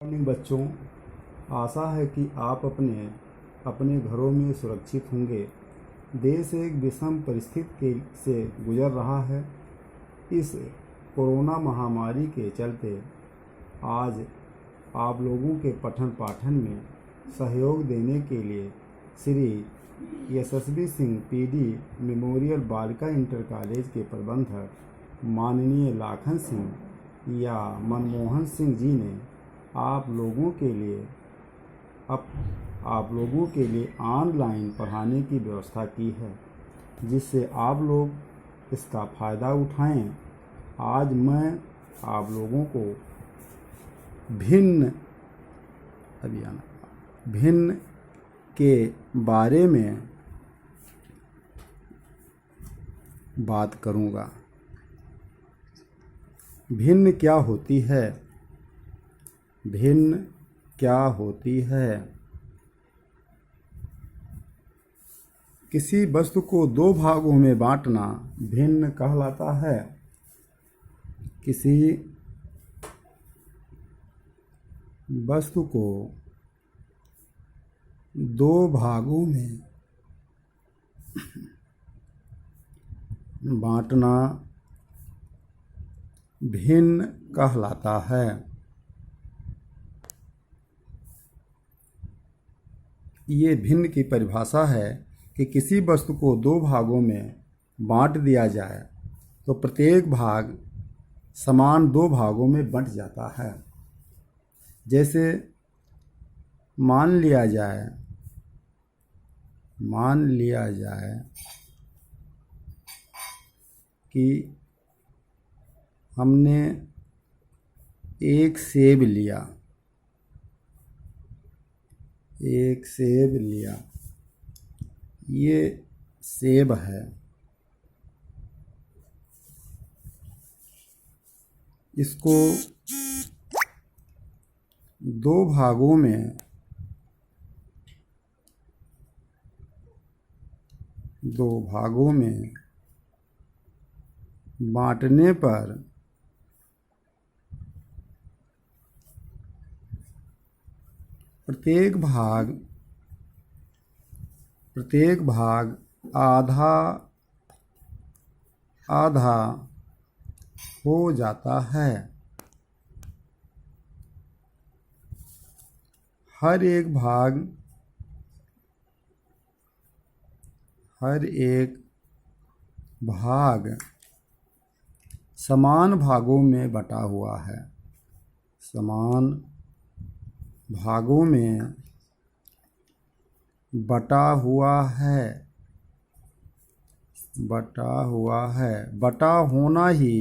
Morning बच्चों, आशा है कि आप अपने अपने घरों में सुरक्षित होंगे। देश एक विषम परिस्थिति से गुजर रहा है। इस कोरोना महामारी के चलते आज आप लोगों के पठन पाठन में सहयोग देने के लिए श्री यशस्वी सिंह पीडी मेमोरियल बालिका इंटर कॉलेज के प्रबंधक माननीय लाखन सिंह या मनमोहन सिंह जी ने आप लोगों के लिए ऑनलाइन पढ़ाने की व्यवस्था की है, जिससे आप लोग इसका फ़ायदा उठाएं। आज मैं आप लोगों को भिन्न के बारे में बात करूंगा। भिन्न क्या होती है? भिन्न क्या होती है? किसी वस्तु को दो भागों में बांटना भिन्न कहलाता है। किसी वस्तु को दो भागों में बांटना भिन्न कहलाता है। ये भिन्न की परिभाषा है कि किसी वस्तु को दो भागों में बांट दिया जाए तो प्रत्येक भाग समान दो भागों में बंट जाता है। जैसे मान लिया जाए कि हमने एक सेब लिया। ये सेब है। इसको दो भागों में बांटने पर प्रत्येक भाग आधा आधा हो जाता है। हर एक भाग समान भागों में बटा हुआ है। समान भागों में बटा हुआ है। बटा होना ही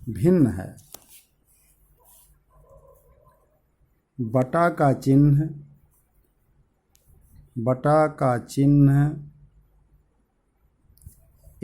भिन्न है। बटा का चिन्ह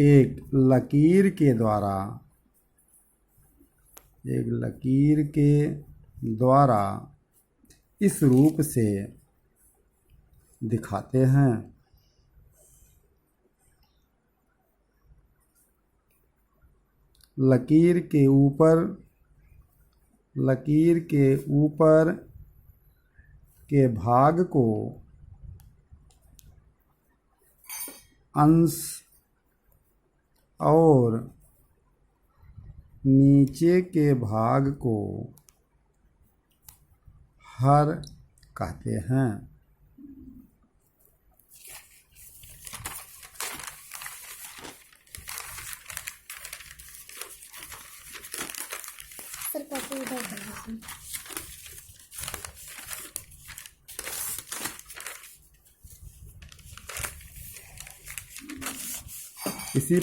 एक लकीर के द्वारा इस रूप से दिखाते हैं। लकीर के ऊपर के भाग को अंश और नीचे के भाग को हर कहते हैं। इसी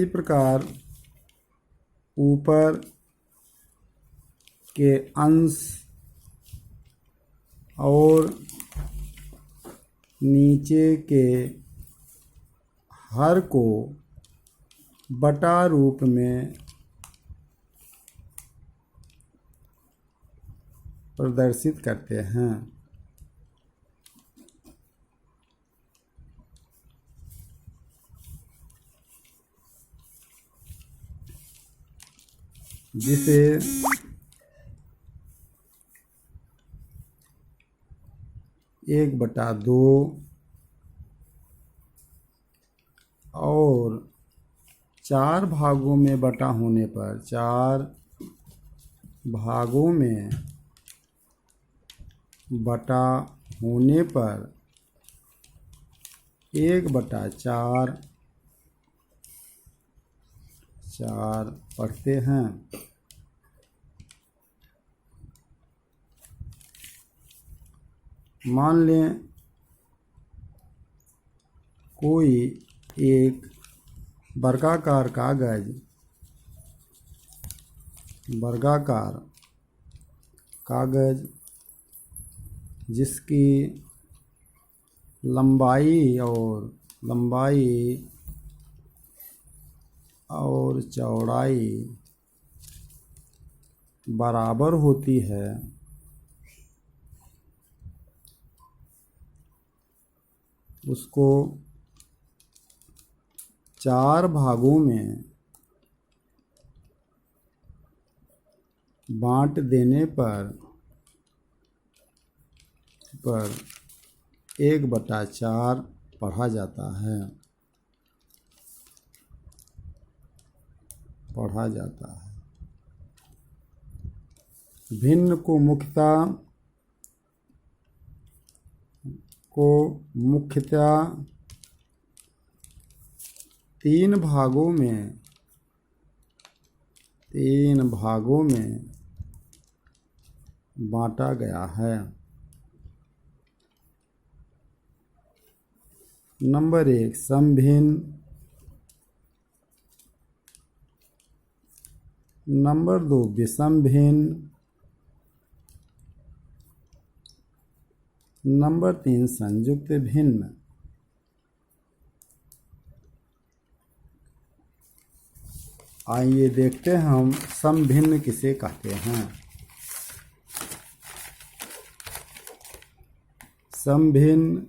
प्रकार ऊपर के अंश और नीचे के हर को बटा रूप में प्रदर्शित करते हैं। जिसे 1/2 और 4 भागों में बटा होने पर 4 भागों में बटा होने पर 1/4 4 पढ़ते हैं। मान लें कोई एक वर्गाकार कागज जिसकी लंबाई और चौड़ाई बराबर होती है, उसको 4 भागों में बांट देने पर 1/4 पढ़ा जाता है। भिन्न को मुख्यतः 3 भागों में बांटा गया है। नंबर 1 समभिन्न, नंबर 2 विषम भिन्न, नंबर 3 संयुक्त भिन्न। आइए देखते हैं हम समभिन्न किसे कहते हैं। समभिन्न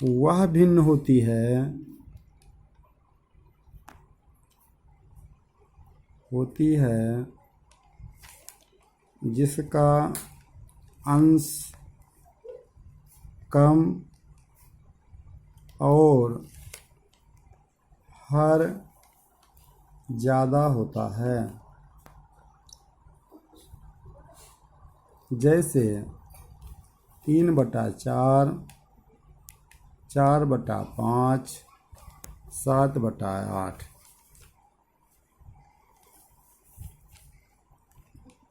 वह भिन्न होती है जिसका अंश कम और हर ज़्यादा होता है। जैसे 3/4, 4/5, 7/8।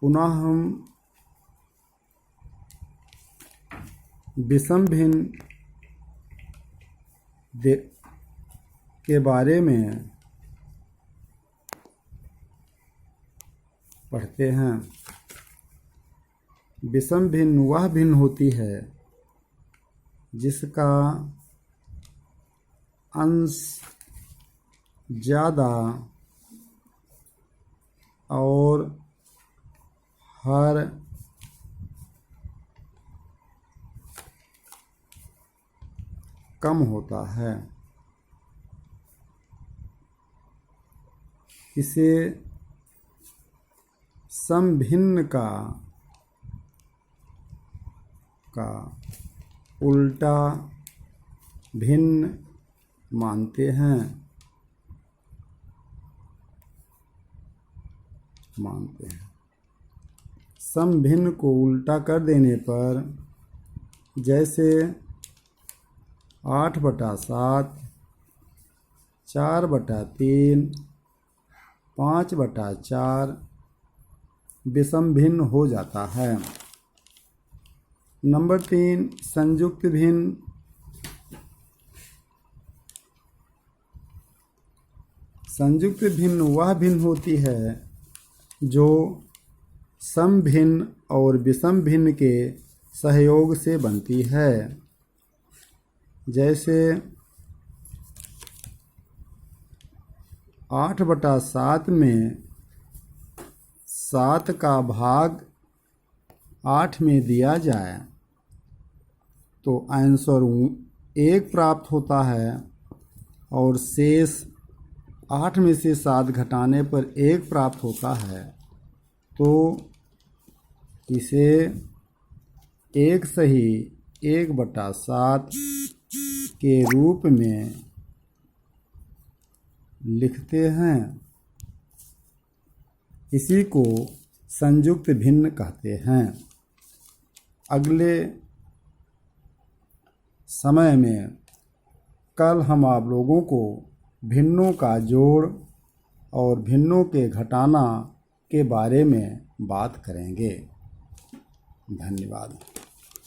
पुनः हम विषम भिन्न के बारे में पढ़ते हैं। विषम भिन्न वह भिन्न होती है जिसका अंश ज़्यादा और हर कम होता है। इसे समभिन्न का उल्टा भिन्न मानते हैं। समभिन्न को उल्टा कर देने पर जैसे 8/7, 4/3, 5/4 विषम भिन्न हो जाता है। नंबर 3 संयुक्त भिन्न। संयुक्त भिन्न वह भिन्न होती है जो समभिन्न और विषम भिन्न के सहयोग से बनती है। जैसे 8/7 में 7 का भाग 8 में दिया जाए तो आंसर 1 प्राप्त होता है और शेष 8 में से 7 घटाने पर 1 प्राप्त होता है तो इसे 1 सही 1/7 के रूप में लिखते हैं। इसी को संयुक्त भिन्न कहते हैं। अगले समय में कल हम आप लोगों को भिन्नों का जोड़ और भिन्नों के घटाना के बारे में बात करेंगे। धन्यवाद।